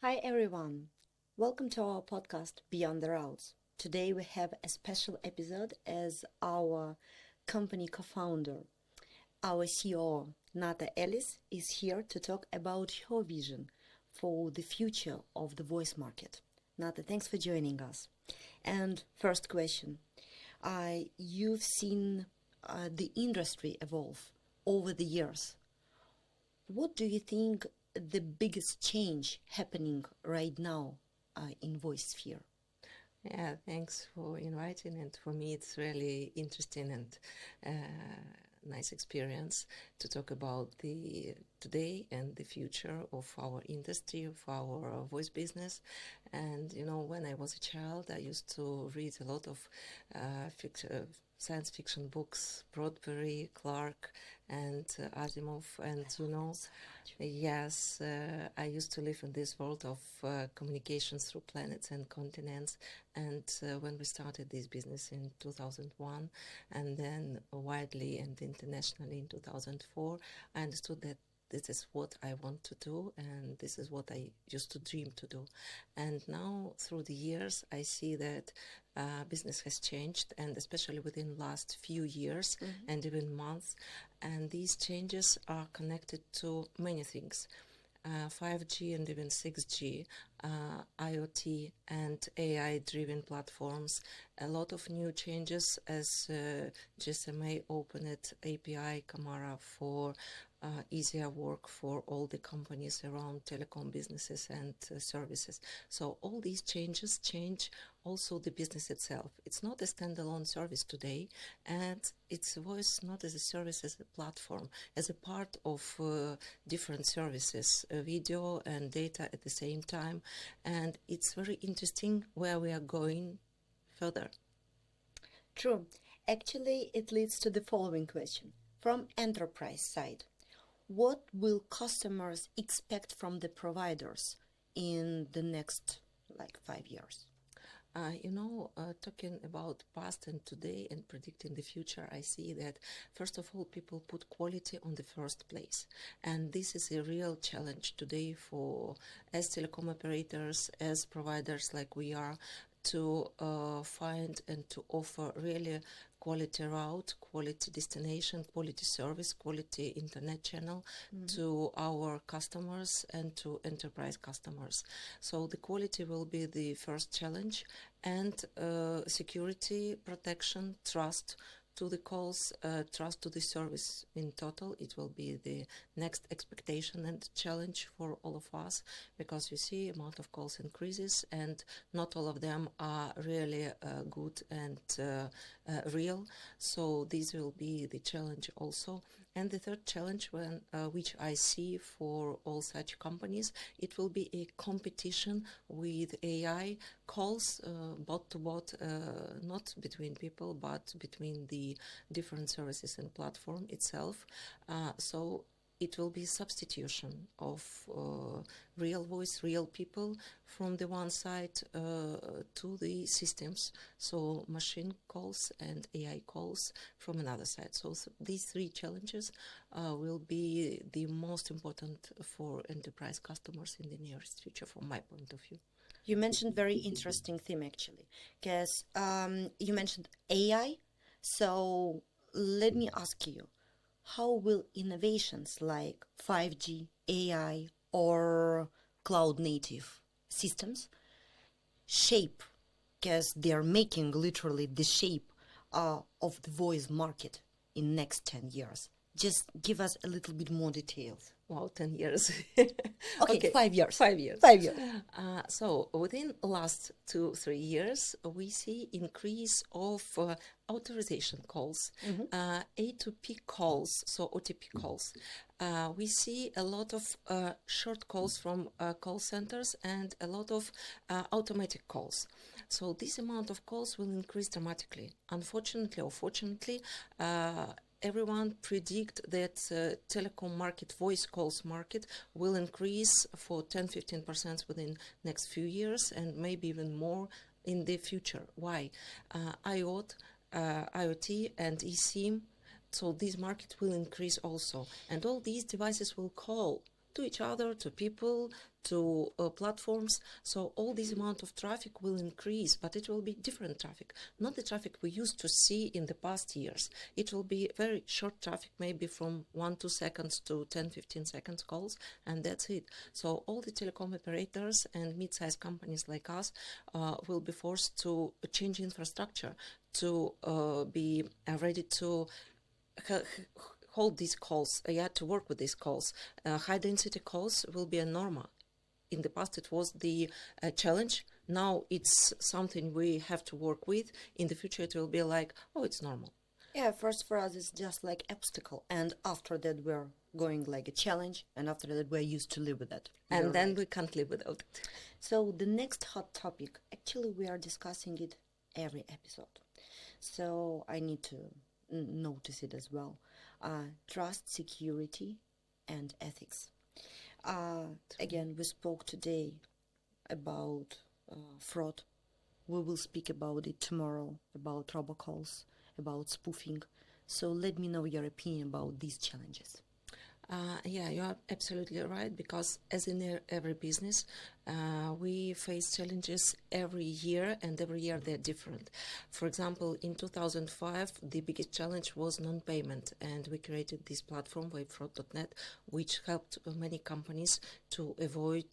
Hi everyone, welcome to our podcast Beyond the Routes. Today we have a special episode as our company co-founder, our COO, Nata Ellis, is here to talk about her vision for the future of the voice market. Nata, thanks for joining us. And first question, you've seen the industry evolve over the years. What do you think the biggest change happening right now in voice sphere? Yeah, thanks for inviting. And for me, it's really interesting and nice experience to talk about the today and the future of our industry, of our voice business. And when I was a child, I used to read a lot of science fiction books, Bradbury, Clark, and Asimov, and yes, I used to live in this world of communications through planets and continents. And when we started this business in 2001, and then widely and internationally in 2004, I understood that this is what I want to do, and this is what I used to dream to do. And now, through the years, I see that business has changed, and especially within the last few years and even months. And these changes are connected to many things. 5G and even 6G, IoT and AI-driven platforms, a lot of new changes as GSMA opened API Camara for easier work for all the companies around telecom businesses and services. So all these changes change also the business itself. It's not a standalone service today, and it's voice not as a service, as a platform, as a part of different services, video and data at the same time. And it's very interesting where we are going further. True. Actually, it leads to the following question. From enterprise side, what will customers expect from the providers in the next 5 years? Talking about past and today and predicting the future, I see that, first of all, people put quality on the first place. And this is a real challenge today for, as telecom operators, as providers like we are, to find and to offer really quality route, quality destination, quality service, quality internet channel to our customers and to enterprise customers. So the quality will be the first challenge, and security, protection, trust to the calls, trust to the service in total. It will be the next expectation and challenge for all of us, because you see amount of calls increases and not all of them are really good and real. So this will be the challenge also. And the third challenge, which I see for all such companies, it will be a competition with AI calls, bot to bot, not between people, but between the different services and platform itself. So it will be substitution of real voice, real people from the one side to the systems. So machine calls and AI calls from another side. So these three challenges will be the most important for enterprise customers in the nearest future, from my point of view. You mentioned very interesting theme actually, because you mentioned AI. So let me ask you, how will innovations like 5G, AI, or cloud native systems shape, because they are making literally the shape of the voice market in next 10 years? Just give us a little bit more details. Wow, 10 years. Okay, 5 years. 5 years. 5 years. So within last 2-3 years, we see increase of authorization calls, A2P calls, so OTP calls. We see a lot of short calls from call centers and a lot of automatic calls. So this amount of calls will increase dramatically. Unfortunately or fortunately, everyone predict that telecom market, voice calls market, will increase for 10-15% within next few years, and maybe even more in the future. Why? IoT and eSIM, so this market will increase also, and all these devices will call to each other, to people, to platforms. So all this amount of traffic will increase, but it will be different traffic, not the traffic we used to see in the past years. It will be very short traffic, maybe from 1-2 seconds to 10-15 seconds calls, and that's it. So all the telecom operators and mid-sized companies like us will be forced to change infrastructure to be ready to hold these calls, to work with these calls. High density calls will be a norma. In the past, it was the challenge. Now it's something we have to work with. In the future, it will be like, oh, it's normal. Yeah, first for us, it's just like obstacle. And after that, we're going like a challenge. And after that, we're used to live with that. And then we can't live without it. So the next hot topic, actually, we are discussing it every episode. So I need to notice it as well. Trust, security, and ethics. Again, we spoke today about fraud. We will speak about it tomorrow, about robocalls, about spoofing. So let me know your opinion about these challenges. Yeah, you are absolutely right, because as in every business, we face challenges every year, and every year they're different. For example, in 2005, the biggest challenge was non-payment, and we created this platform, wavefraud.net, which helped many companies to avoid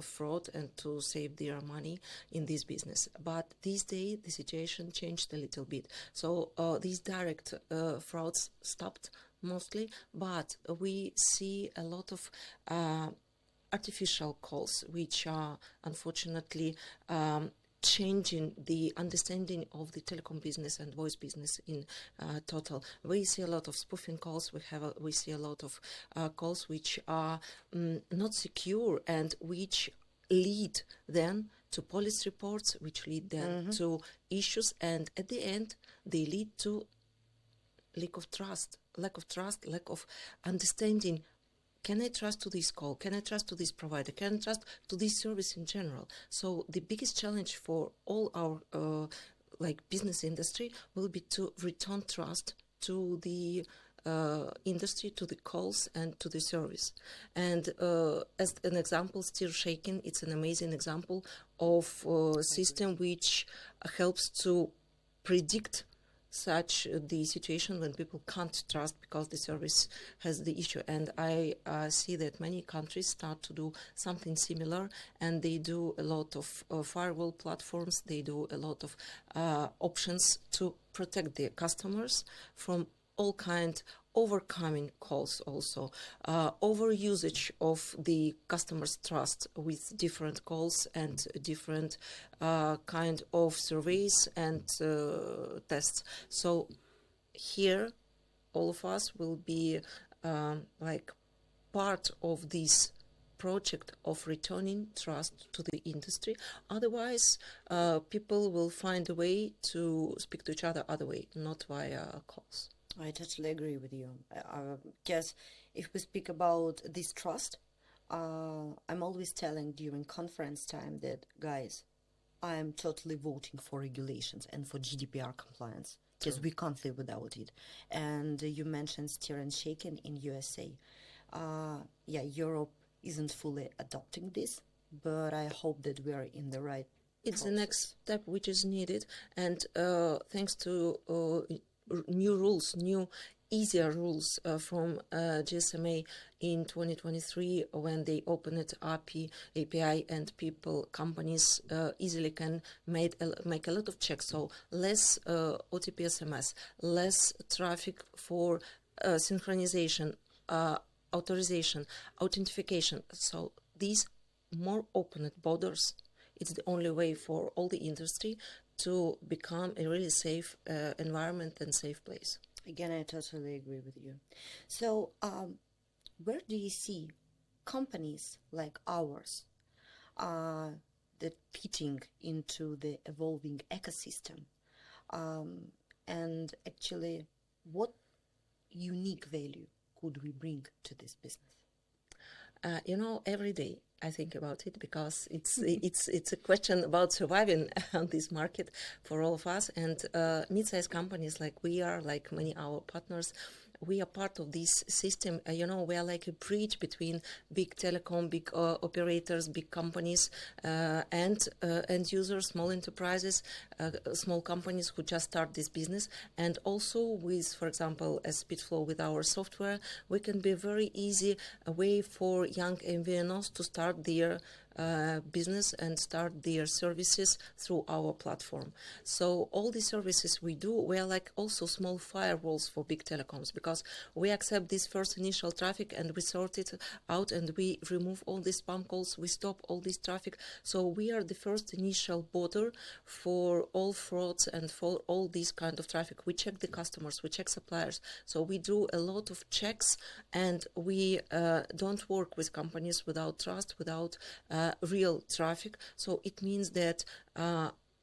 fraud and to save their money in this business. But these days, the situation changed a little bit. So these direct frauds stopped mostly, but we see a lot of artificial calls, which are unfortunately changing the understanding of the telecom business and voice business in total. We see a lot of spoofing calls. We see a lot of calls which are not secure, and which lead then to police reports, which lead then to issues, and at the end they lead to lack of trust, lack of understanding. Can I trust to this call? Can I trust to this provider? Can I trust to this service in general? So the biggest challenge for all our business industry will be to return trust to the industry, to the calls, and to the service. And as an example, Steer Shaken, it's an amazing example of a system which helps to predict such the situation when people can't trust because the service has the issue. And I see that many countries start to do something similar, and they do a lot of firewall platforms. They do a lot of options to protect their customers from all kind overcoming calls, also over usage of the customer's trust with different calls and different kind of surveys and tests. So here all of us will be part of this project of returning trust to the industry. Otherwise, people will find a way to speak to each other other way, not via calls. I totally agree with you. I guess if we speak about this trust, I'm always telling during conference time that, guys, I am totally voting for regulations and for GDPR compliance, because we can't live without it. And you mentioned Steer and Shaken in USA. Yeah, Europe isn't fully adopting this, but I hope that we are in the right It's process. the next step which is needed, and thanks to new rules, new easier rules from GSMA in 2023, when they open it API, and companies easily can make a lot of checks. So less OTP SMS, less traffic for synchronization, authorization, authentication. So these more open borders, it's the only way for all the industry to become a really safe environment and safe place. Again, I totally agree with you. So, where do you see companies like ours that fitting into the evolving ecosystem? And actually, what unique value could we bring to this business? Every day I think about it, because it's a question about surviving on this market for all of us. And mid-sized companies like we are, like many our partners, we are part of this system. We are like a bridge between big telecom, big operators, big companies, and end users, small enterprises, small companies who just start this business. And also with, for example, as Speedflow, with our software, we can be a very easy way for young MVNOs to start their business and start their services through our platform. So all the services we do, we are like also small firewalls for big telecoms, because we accept this first initial traffic and we sort it out and we remove all these spam calls, we stop all this traffic. So we are the first initial border for all frauds and for all this kind of traffic. We check the customers, we check suppliers. So we do a lot of checks, and we don't work with companies without trust, without real traffic. So it means that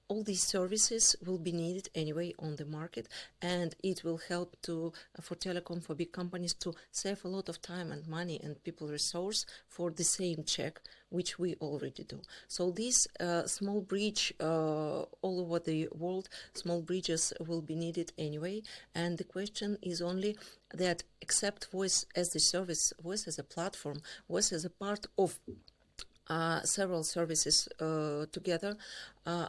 all these services will be needed anyway on the market, and it will help for telecom, for big companies, to save a lot of time and money and people resource for the same check, which we already do. So this small bridge all over the world, small bridges will be needed anyway, and the question is only that, except voice as a service, voice as a platform, voice as a part of several services together,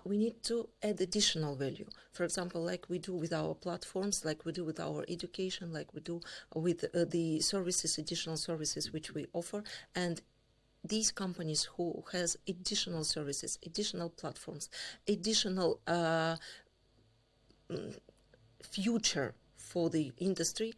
we need to add additional value. For example, like we do with our platforms, like we do with our education, like we do with the services, additional services which we offer. And these companies who has additional services, additional platforms, additional future for the industry,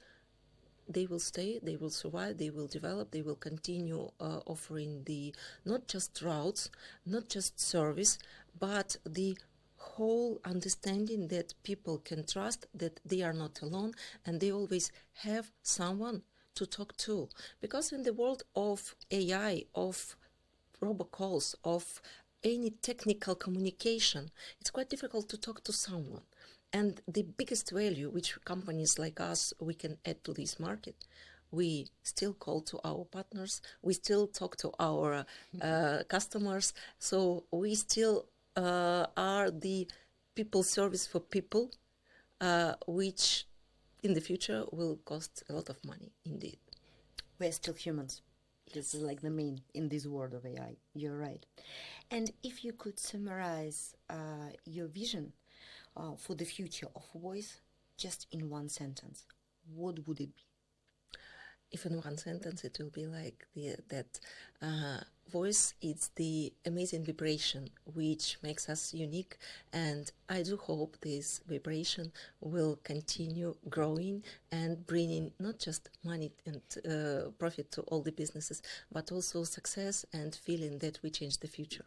they will stay, they will survive, they will develop, they will continue offering the not just routes, not just service, but the whole understanding that people can trust that they are not alone and they always have someone to talk to. Because in the world of AI, of robocalls, of any technical communication, it's quite difficult to talk to someone. And the biggest value which companies like us, we can add to this market, we still call to our partners, we still talk to our customers, so we still are the people service for people, which in the future will cost a lot of money indeed. We're still humans. This is like the main in this world of AI. You're right. And if you could summarize your vision for the future of voice just in one sentence, what would it be? If in one sentence, it will be like that voice is the amazing vibration which makes us unique, and I do hope this vibration will continue growing and bringing not just money and profit to all the businesses, but also success and feeling that we change the future.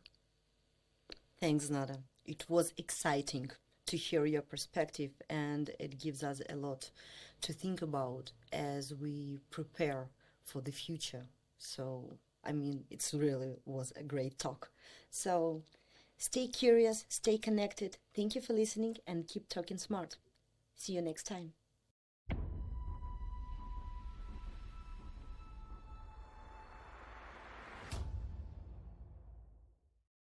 Thanks, Nata. It was exciting to hear your perspective, and it gives us a lot to think about as we prepare for the future. So, I mean, it really was a great talk. So, stay curious, stay connected. Thank you for listening, and keep talking smart. See you next time.